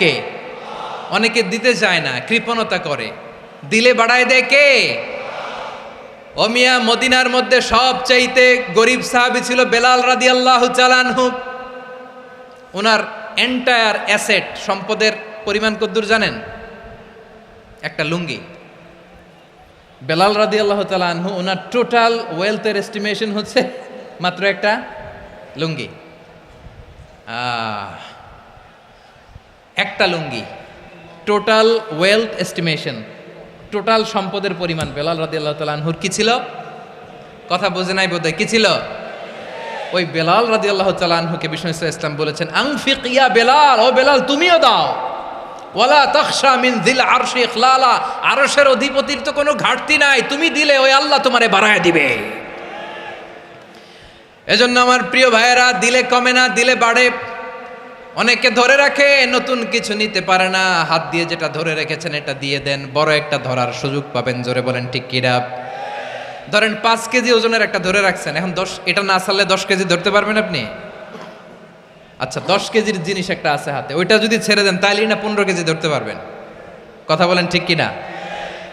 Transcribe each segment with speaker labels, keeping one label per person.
Speaker 1: কে? অনেকে দিতে চায় না, কৃপণতা করে। দিলে বাড়ায় দেয় কে? ও মিয়া, মদিনার মধ্যে সবচাইতে গরিব সাহাবী ছিল বেলাল রাদিয়াল্লাহু তাআলা আনহু। ওনার এন্টায়ার অ্যাসেট, সম্পদের পরিমাণ কতদূর জানেন? একটা লুঙ্গি। বেলাল রাদিয়াল্লাহু তাআলা আনহু, ওনার টোটাল ওয়েলথের এস্টিমেশন হচ্ছে মাত্র একটা লুঙ্গি। একটা লুঙ্গি, টোটাল ওয়েলথ এস্টিমেশন, টোটাল সম্পদের পরিমাণ বেলাল রাদিয়াল্লাহু তাআলা আনহুর কি ছিল? কথা বোঝে নাই বোধহয়। কি ছিল? ওই বেলাল রাদিয়াল্লাহু তাআলা আনহুকে বিষ্ণু ইসলাম বলেছেন, আনফিক ইয়া বেলাল, ও বেলাল তুমিও দাও। ওয়ালা তাখশা মিন যিল আরশি ইখলালা, আরশের অধিপতির তো কোনো ঘাটতি নাই, তুমি দিলে ওই আল্লাহ তোমারে বাড়ায় দিবে। এজন্য আমার প্রিয় ভাইয়েরা, দিলে কমে না, দিলে বাড়ে। অনেকে ধরে রাখে, নতুন কিছু নিতে পারে না, হাত দিয়ে যেটা ধরে রেখেছেন এটা দিয়ে দেন, বড় একটা ধরার সুযোগ পাবেন। জোরে বলেন ঠিক কিনা? ধরেন 5 কেজি ওজনের একটা ধরে রাখছেন, এখন 10, এটা না ছাড়লে 10 কেজি ধরতে পারবেন আপনি? আচ্ছা, 10 কেজির জিনিস একটা আছে হাতে, ওইটা যদি ছেড়ে দেন তাইলেই না 15 কেজি ধরতে পারবেন। কথা বলেন ঠিক কিনা?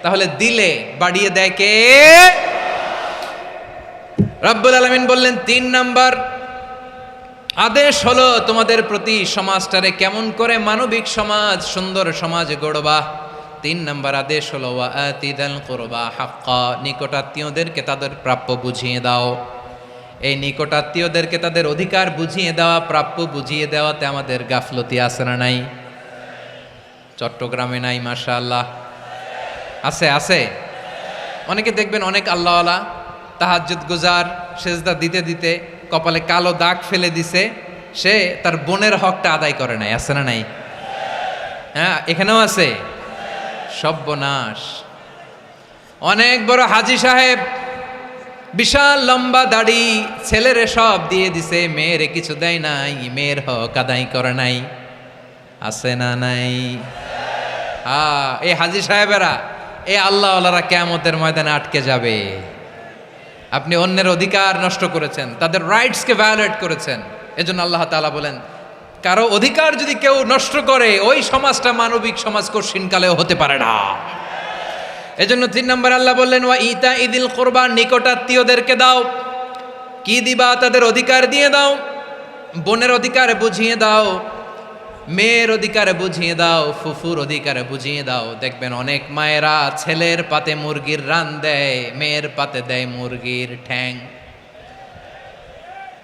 Speaker 1: তাহলে দিলে বাড়িয়ে দেয় কে? রব্বুল আলামিন বললেন 3 নাম্বার আদেশ হলো তোমাদের প্রতি সমাজটারে কেমন করে মানবিক সমাজ, সুন্দর সমাজ গড়বা। 3 নাম্বার আদেশ হলো ওয়া আতিদাল কুরবা হাক্কা, নিকটাত্মীয়দেরকে তাদের প্রাপ্য বুঝিয়ে দাও। এই নিকটাত্মীয়দেরকে তাদের অধিকার বুঝিয়ে দেওয়া, প্রাপ্য বুঝিয়ে দেওয়াতে আমাদের গাফলতি আছে না নাই? চট্টগ্রামে নাই? মাশাআল্লাহ আছে, আছে। অনেকে দেখবেন অনেক আল্লাহওয়ালা, তাহাজ্জুদ গুজার, সেজদা দিতে দিতে কপালে কালো দাগ ফেলে দিছে, সে তার বোনের হকটা আদায় করে নাই। আছে না নাই? হ্যাঁ, এখানেও আছে। সর্বনাশ। অনেক বড় হাজী সাহেব, বিশাল লম্বা দাড়ি, ছেলেরে সব দিয়ে দিছে, মেয়েরে কিছু দেয় নাই, মেয়ের হক আদায় করে নাই। আছে না নাই? এই হাজী সাহেবেরা, এই আল্লাহওয়ালারা কিয়ামতের ময়দানে আটকে যাবে। আপনি অন্যের অধিকার নষ্ট করেছেন, তাদের রাইটসকে ভায়োলেট করেছেন। এজন্য আল্লাহ তাআলা বলেন, কারো অধিকার যদি কেউ নষ্ট করে, ওই সমাজটা মানবিক সমাজ কঠিনকালেও হতে পারে না। এজন্য 3 নম্বর আল্লাহ বললেন ওয়া ইতা ইদিল কুরবা, নিকটাত্মীয়দেরকে দাও। কি দিবা? তাদের অধিকার দিয়ে দাও। বোনের অধিকার বুঝিয়ে দাও, মেয়ের অধিকার বুঝিয়ে দাও, ফুফুর অধিকার বুঝিয়ে দাও। দেখবেন অনেক মায়েরা ছেলের পাতে মুরগির রান দেয়, মেয়ের পাতে দেয় মুরগির ঠ্যাং।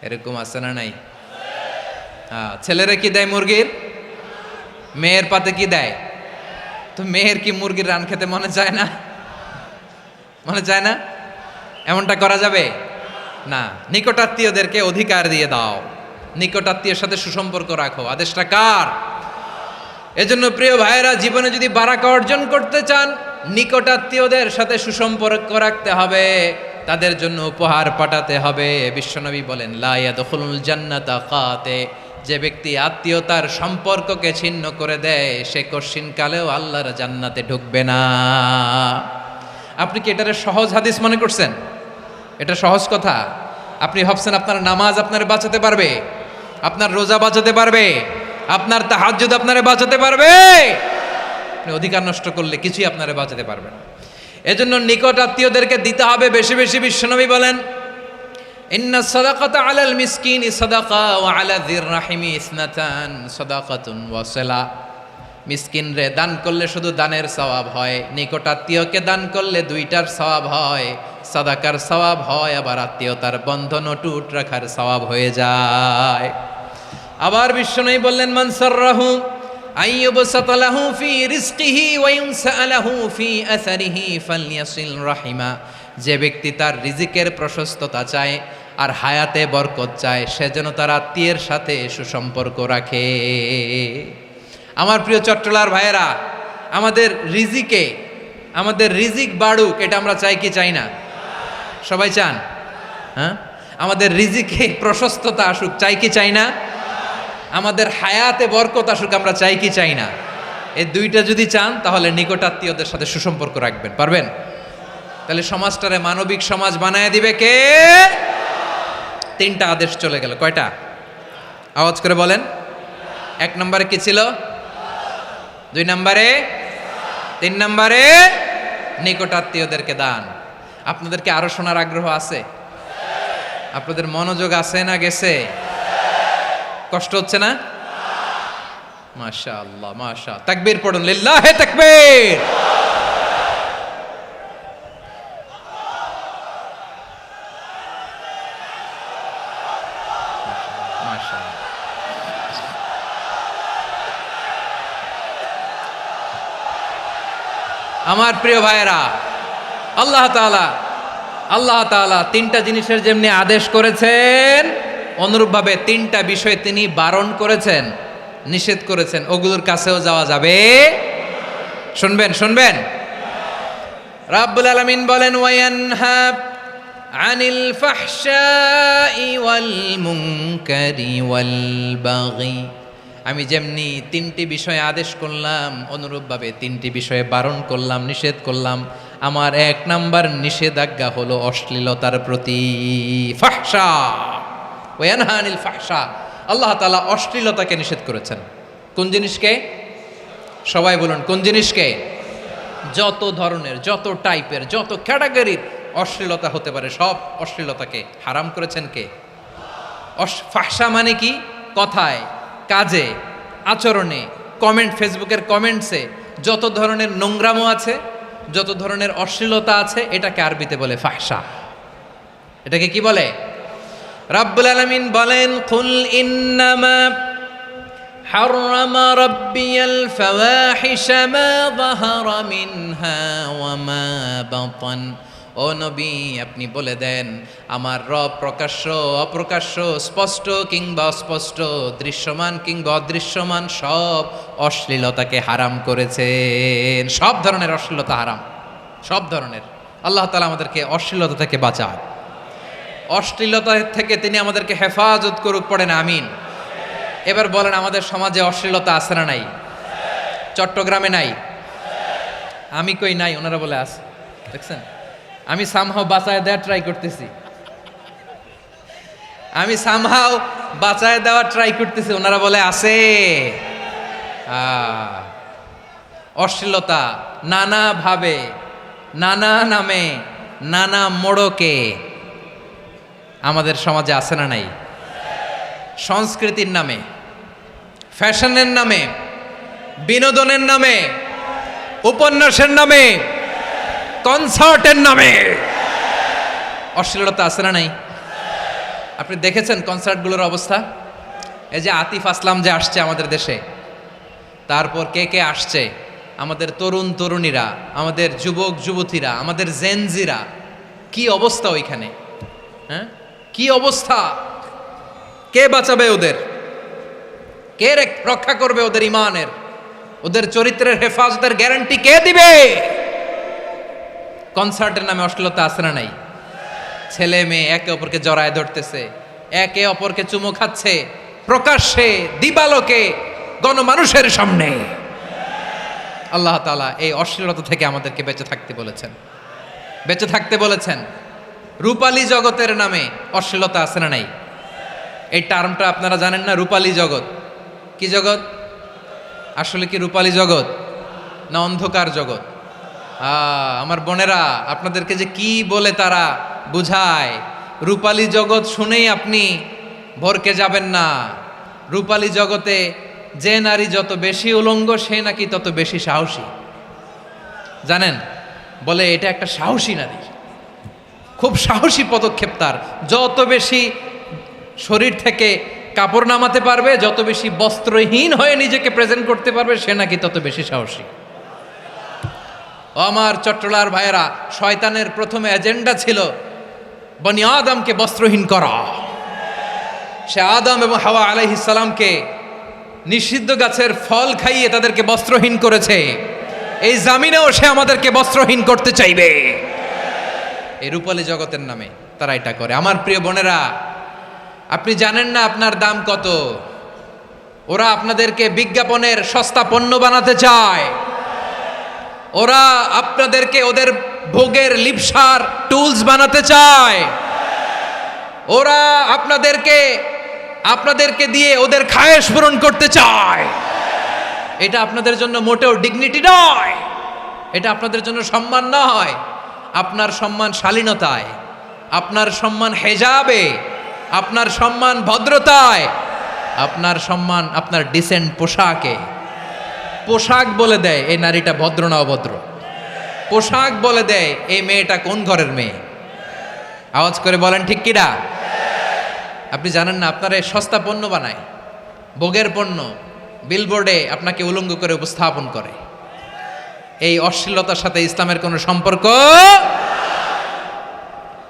Speaker 1: এরকম আছে না নাই? ছেলেরা কি দেয়? মুরগির। মেয়ের পাতে কি দেয়? তো মেয়ের কি মুরগির রান খেতে মনে চায় না? মনে চায় না? এমনটা করা যাবে না। নিকটাত্মীয়দেরকে অধিকার দিয়ে দাও, নিকটাত্মীয়ের সাথে সুসম্পর্ক রাখো। আদেশটা কার? এজন্য প্রিয় ভাইয়েরা, জীবনে যদি বারাকা অর্জন করতে চান, নিকটাত্মীয়দের সাথে সুসম্পর্ক রাখতে হবে, তাদের জন্য উপহার পাঠাতে হবে। বিশ্বনবী বলেন লা ইয়াদখুলুল জান্নাতা কাতে, যে ব্যক্তি আত্মীয়তার সম্পর্ককে ছিন্ন করে দেয়, সে কঠিনকালেও আল্লাহর জান্নাতে ঢুকবে না। আপনি কি এটারে সহজ হাদিস মনে করছেন? এটা সহজ কথা? আপনি ভাবছেন আপনার নামাজ আপনারে বাঁচাতে পারবে, আপনার রোজা বাঁচাতে পারবে, আপনার তাহাজ্জুদ আপনারে বাঁচাতে পারবে? আপনি অধিকার নষ্ট করলে কিছুই আপনারে বাঁচাতে পারবে না। এজন্য নিকট আত্মীয়দেরকে দিতে হবে বেশি বেশি। বিশ্বনবী বলেন ইন্না সাদাকাতা আলাল মিসকিনি সাদাকা ওয়া আলা যির রাহিমি ইসনাতান সাদাকাতুন ওয়া সিলা। মিসকিনরে দান করলে শুধু দানের সওয়াব হয়, নিকট আত্মীয়কে দান করলে 2টার সওয়াব হয়, সাদাকার সওয়াব হয়, আবার আত্মীয়তার বন্ধন অটুট রাখার সওয়াব হয়ে যায়। আবার বিশ্বনবী বললেন মান সাররাহু আইয়ুবসাতা লাহু ফি রিজকিহি ওয়া ইউনসা লাহু ফি আসারিহি ফালইয়াসিল রাহিমা। যে ব্যক্তি তার রিজিকের প্রশস্ততা চায় আর হায়াতে বরকত চায়, সে যেন তার আত্মীয়ের সাথে সুসম্পর্ক রাখে। আমার প্রিয় চট্টলার ভাইয়েরা, আমাদের রিজিক বাড়ুক, এটা আমরা চাই কি চাই না? সবাই চান? হ্যাঁ, আমাদের রিজিকে প্রশস্ততা আসুক, চাই কি চাই না? আমাদের হায়াতে বরকত আসুক, আমরা চাই কি চাই না? এই 2টা যদি চান, তাহলে নিকটাত্মীয়দের সাথে সুসম্পর্ক রাখবেন। পারবেন? তাহলে সমাজটারে মানবিক সমাজ বানায় দিবে কে? 3টা আদেশ চলে গেল। কয়টা? আওয়াজ করে বলেন। 1 নম্বরে কি ছিল? 2 নম্বরে, 3 নম্বরে নিকটাত্মীয়দেরকে দান। আপনাদেরকে আরো শোনার আগ্রহ আছে? আপনাদের মনোযোগ আছে না গেছে? কষ্ট হচ্ছে না? মাশাআল্লাহ, মাশাআল্লাহ। তাকবীর পড়ুন, লিল্লাহি তাকবীর। আমার প্রিয় ভাইয়েরা, আল্লাহ তাআলা 3টা জিনিসের যেমনি আদেশ করেছেন, অনুরূপভাবে 3টা বিষয় তিনি বারণ করেছেন, নিষেধ করেছেন। ওগুলোর কাছেও যাওয়া যাবে। শুনবেন। রাব্বুল আলামিন বলেন, ওয়ায়ানহা আনিল ফাহশাই ওয়াল মুনকারি ওয়াল বাগি। আমি যেমনি 3টি বিষয়ে আদেশ করলাম, অনুরূপভাবে 3টি বিষয়ে বারণ করলাম, নিষেধ করলাম। আমার 1 নাম্বার নিষেধাজ্ঞা হলো অশ্লীলতার প্রতি। ফাহশা, ওয়ায়ানহা আনিল ফাহশা। আল্লাহ তাআলা অশ্লীলতাকে নিষেধ করেছেন। কোন জিনিসকে? সবাই বলুন, কোন জিনিসকে? যত ধরনের, যত টাইপের, যত ক্যাটাগরির অশ্লীলতা হতে পারে, সব অশ্লীলতাকে হারাম করেছেন কে? ফাহশা মানে কি? কথায়, কাজে, আচরণে, কমেন্ট, ফেসবুকের কমেন্টসে যত ধরনের নোংরামো আছে, যত ধরনের অশ্লীলতা আছে, এটাকে আরবিতে বলে ফাহশা। এটাকে কি বলে? রাব্বুল আলামিন বলেন, কুল ইন্নামা হাররামা রাব্বিয়াল ফাওয়াহিশা মা যাহারা মিনহা ওয়া মা বাতান। ও নবী, আপনি বলে দেন, আমার রব প্রকাশ্য, অপ্রকাশ্য, স্পষ্ট কিংবা অস্পষ্ট, দৃশ্যমান কিংবা অদৃশ্যমান সব অশ্লীলতাকে হারাম করেছেন। সব ধরনের অশ্লীলতা হারাম, সব ধরনের। আল্লাহ তাআলা আমাদেরকে অশ্লীলতা থেকে বাঁচান, অশ্লীলতা থেকে তিনি আমাদেরকে হেফাজত করুক। পড়েন আমিন। এবার বলেন, আমাদের সমাজে অশ্লীলতা আছে না নাই? চট্টগ্রামে নাই? আমি কই নাই, ওনারা বলে আছে। দেখছেন, আমি সামহাও বাঁচায় দেওয়ার ট্রাই করতেছি, ওনারা বলে আছে। অশ্লীলতা নানা ভাবে, নানা নামে, নানা মোড়কে আমাদের সমাজে আছে না নাই? সংস্কৃতির নামে, ফ্যাশনের নামে, বিনোদনের নামে, উপন্যাসের নামে, কনসার্টের নামে অশ্লীলতা আছে না নাই? আপনি দেখেছেন কনসার্টগুলোর অবস্থা? এই যে আতিফ আসলাম যে আসছে আমাদের দেশে, তারপর কে আসছে, আমাদের তরুণ তরুণীরা, আমাদের যুবক যুবতীরা, আমাদের জেনজিরা, কি অবস্থা ওইখানে? হ্যাঁ, কি অবস্থা? কে বাঁচাবে ওদের? কে রক্ষা করবে ওদের ইমানের, ওদের চরিত্রের হেফাজতের গ্যারান্টি কে দিবে? কনসার্টের নামে অশ্লীলতা আছে না নাই? ছেলে মেয়ে একে অপরকে জড়ায় ধরতেছে, একে অপরকে চুমো খাচ্ছে, প্রকাশ্যে, দিবালোকে, গণমানুষের সামনে। আল্লাহ তাআলা এই অশ্লীলতা থেকে আমাদেরকে বেঁচে থাকতে বলেছেন, বেঁচে থাকতে বলেছেন। রূপালী জগতের নামে অশ্লীলতা আছে না নাই? এই টার্মটা আপনারা জানেন না? রূপালী জগৎ কি জগৎ? আসলে কি রূপালী জগৎ না অন্ধকার জগৎ? আমার বোনেরা, আপনাদেরকে যে কি বলে তারা বুঝায়, রূপালী জগৎ শুনেই আপনি ভরকে যাবেন না। রূপালী জগতে যে নারী যত বেশি উলঙ্গ, সে নাকি তত বেশি সাহসী। জানেন, বলে এটা একটা সাহসী নারী, খুব সাহসী পদক্ষেপ তার। যত বেশি শরীর থেকে কাপড় নামাতে পারবে, যত বেশি বস্ত্রহীন হয়ে নিজেকে প্রেজেন্ট করতে পারবে, সে নাকি তত বেশি সাহসী। আমার চট্টলার ভাইয়েরা, শয়তানের প্রথমে এজেন্ডা ছিল বনি আদমকে বস্ত্রহীন করা। সে আদম এবং হাওয়া আলাইহিস সালামকে নিষিদ্ধ গাছের ফল খাইয়ে তাদেরকে বস্ত্রহীন করেছে। এই জামিনেও সে আমাদেরকে বস্ত্রহীন করতে চাইবে। এই রূপালী জগতের নামে তারা এটা করে। আমার প্রিয় বোনেরা, আপনি জানেন না আপনার দাম কত। ওরা আপনাদেরকে বিজ্ঞাপনের সস্তা পণ্য বানাতে চায়। ওরা আপনাদেরকে ওদের ভোগের লিপসার টুলস বানাতে চায়। ওরা আপনাদেরকে দিয়ে ওদের খায়েশ পূরণ করতে চায়। এটা আপনাদের জন্য মোটেও ডিগনিটি নয়, এটা আপনাদের জন্য সম্মান নয়। আপনার সম্মান শালীনতায়, আপনার সম্মান হেজাবে, আপনার সম্মান ভদ্রতায়, আপনার সম্মান আপনার ডিসেন্ট পোশাকে। পোশাক বলে দেয় এই নারীটা ভদ্র না অভদ্র, পোশাক বলে দেয় এই মেয়েটা কোন ঘরের মেয়ে। আওয়াজ করে বলেন ঠিক কিনা? আপনি জানেন না, আপনারা এই সস্তা পণ্য বানায়, ভোগের পণ্য, বিলবোর্ডে আপনাকে উলঙ্গ করে উপস্থাপন করে। এই অশ্লীলতার সাথে ইসলামের কোনো সম্পর্ক